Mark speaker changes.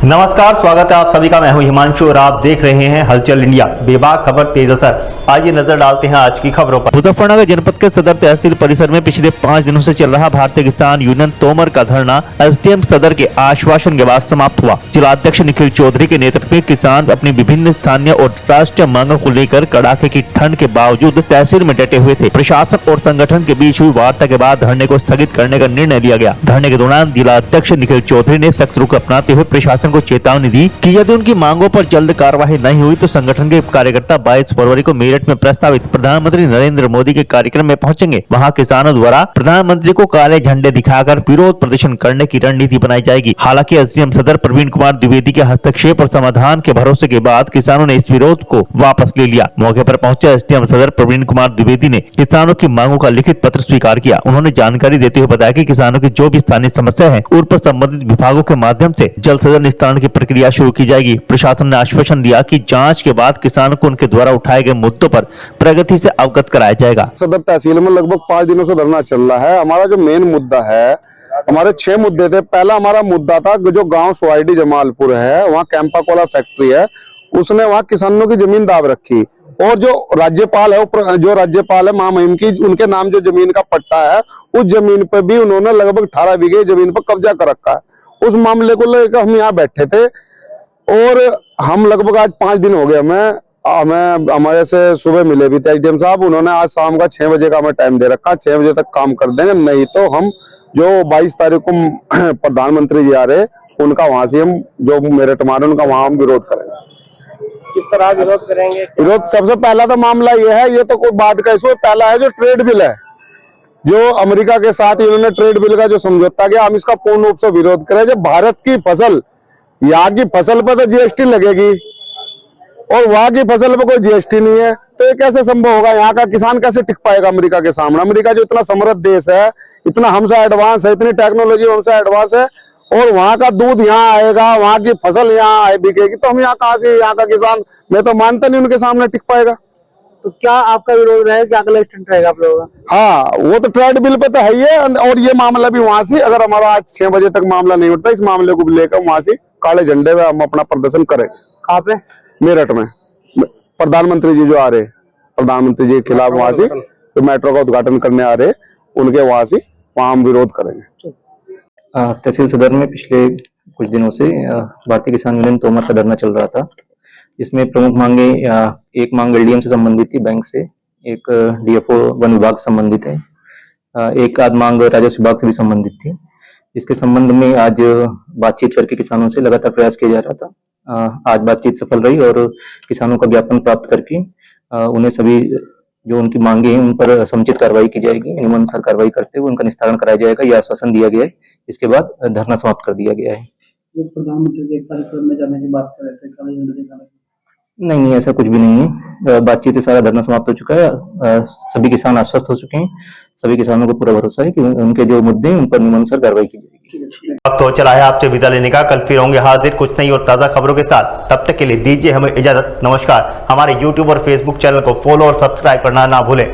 Speaker 1: नमस्कार, स्वागत है आप सभी का। मैं हूं हिमांशु और आप देख रहे हैं हलचल इंडिया। बेबाक खबर तेज असर। आइए नजर डालते हैं आज की खबरों पर। मुजफ्फरनगर जनपद के सदर तहसील परिसर में पिछले 5 दिनों से चल रहा भारतीय किसान यूनियन तोमर का धरना एसडीएम सदर के आश्वासन के बाद समाप्त हुआ। जिलाध्यक्ष निखिल चौधरी के नेतृत्व में किसान अपनी विभिन्न स्थानीय और राष्ट्रीय मांगों को लेकर कड़ाके की ठंड के बावजूद तहसील में डटे हुए थे। प्रशासन और संगठन के बीच हुई वार्ता के बाद धरने को स्थगित करने का निर्णय लिया गया। धरने के दौरान जिलाध्यक्ष निखिल चौधरी ने सख्त रुख अपनाते हुए प्रशासन को चेतावनी दी कि यदि उनकी मांगों पर जल्द कार्रवाई नहीं हुई तो संगठन के कार्यकर्ता 22 फरवरी को मेरठ में प्रस्तावित प्रधानमंत्री नरेंद्र मोदी के कार्यक्रम में पहुंचेंगे। वहां किसानों द्वारा प्रधानमंत्री को काले झंडे दिखाकर विरोध प्रदर्शन करने की रणनीति बनाई जाएगी। हालांकि एसडीएम सदर प्रवीण कुमार द्विवेदी के हस्तक्षेप और समाधान के भरोसे के बाद किसानों ने इस विरोध को वापस ले लिया। मौके पर पहुंचे एसडीएम सदर प्रवीण कुमार द्विवेदी ने किसानों की मांगों का लिखित पत्र स्वीकार किया। उन्होंने जानकारी देते हुए बताया कि किसानों की जो भी स्थानीय समस्या है उन पर संबंधित विभागों के माध्यम से जल्द से जल्द निस्तारण की प्रक्रिया शुरू की जाएगी। प्रशासन ने आश्वासन दिया कि जांच के बाद किसानों को उनके द्वारा उठाए गए मुद्दों पर प्रगति से अवगत कराया जाएगा।
Speaker 2: सदर तहसील में लगभग 5 दिनों से धरना चल रहा है। हमारा जो मेन मुद्दा है, हमारे 6 मुद्दे थे। पहला हमारा मुद्दा था जो गांव सोसाइटी जमालपुर है, वहाँ कैंपा कोला फैक्ट्री है, उसने वहाँ किसानों की जमीन दाब रखी और जो राज्यपाल है महामहिम की, उनके नाम जो जमीन का पट्टा है, उस जमीन पर भी उन्होंने लगभग 18 बीघे जमीन पर कब्जा कर रखा है। उस मामले को लेकर हम यहाँ बैठे थे और हम लगभग आज 5 दिन हो गए हमें हमारे से सुबह मिले भी थे एसडीएम साहब। उन्होंने आज शाम का 6 बजे का हमें टाइम दे रखा, 6 बजे तक काम कर देंगे, नहीं तो हम जो 22 तारीख को प्रधानमंत्री जी आ रहे उनका वहां से हम जो मेरठ मारे उनका वहां हम विरोध करेंगे।
Speaker 3: किस तरह विरोध करेंगे?
Speaker 2: विरोध सबसे पहला तो मामला ये है, ये तो कोई बात का इशू पहला है जो ट्रेड बिल है, जो अमेरिका के साथ इन्होंने ट्रेड बिल का जो समझौता किया, हम इसका पूर्ण रूप से विरोध करें। जब भारत की फसल, यहाँ की फसल पर तो जीएसटी लगेगी और वहां की फसल पर कोई जीएसटी नहीं है, तो ये कैसे संभव होगा? यहाँ का किसान कैसे टिक पाएगा अमेरिका के सामने? अमेरिका जो इतना समृद्ध देश है, इतना हमसे एडवांस है, इतनी टेक्नोलॉजी हमसे एडवांस है, और वहां का दूध यहाँ आएगा, वहां की फसल यहाँ बिकेगी, तो हम यहाँ कहाँ से, यहाँ का किसान, मैं तो मानता नहीं उनके सामने टिक पाएगा।
Speaker 3: तो क्या आपका विरोध रहेगा, क्या अगला स्टैंड रहेगा आप लोगों का?
Speaker 2: हाँ, वो तो ट्रेड बिल पे तो है ही है, और ये मामला भी वहां से, अगर हमारा आज 6 बजे तक मामला नहीं उठता, इस मामले को लेकर वहां से काले झंडे में हम अपना प्रदर्शन करेंगे।
Speaker 3: कहाँ पे?
Speaker 2: मेरठ में। प्रधानमंत्री जी जो आ रहे, प्रधानमंत्री जी के खिलाफ वहां से जो मेट्रो का उद्घाटन करने आ रहे, उनके वहां से वहां हम विरोध करेंगे।
Speaker 4: तहसील सदर में पिछले कुछ दिनों से भारतीय किसान यूनियन तोमर का धरना चल रहा था। इसमें प्रमुख मांगे, एक मांग एलडीएम से संबंधित थी, बैंक से, एक डीएफओ वन विभाग से संबंधित है, एक आध मांग राजस्व विभाग से भी संबंधित थी। इसके संबंध में आज बातचीत करके किसानों से लगातार प्रयास किया जा रहा था। आज बातचीत सफल रही और किसानों का ज्ञापन प्राप्त करके उन्हें सभी जो उनकी मांगे हैं उन पर समुचित कार्रवाई की जाएगी। नियमानुसार कार्रवाई करते हुए उनका निस्तारण कराया जाएगा, यह आश्वासन दिया गया है। इसके बाद धरना समाप्त कर दिया गया है।
Speaker 3: प्रधानमंत्री के कार्यक्रम में जाने की बात कर रहे थे,
Speaker 4: नहीं, ऐसा कुछ भी नहीं है। बातचीत से सारा धरना समाप्त हो चुका है। सभी किसान आश्वस्त हो चुके हैं। सभी किसानों को पूरा भरोसा है कि उनके जो मुद्दे हैं उन पर नियमानुसार कार्रवाई की जाएगी।
Speaker 1: अब तो चला है आपसे विदा लेने का। कल फिर होंगे हाजिर कुछ नई और ताजा खबरों के साथ। तब तक के लिए दीजिए हमें इजाजत। नमस्कार। हमारे यूट्यूब और फेसबुक चैनल को फॉलो और सब्सक्राइब करना ना भूलें।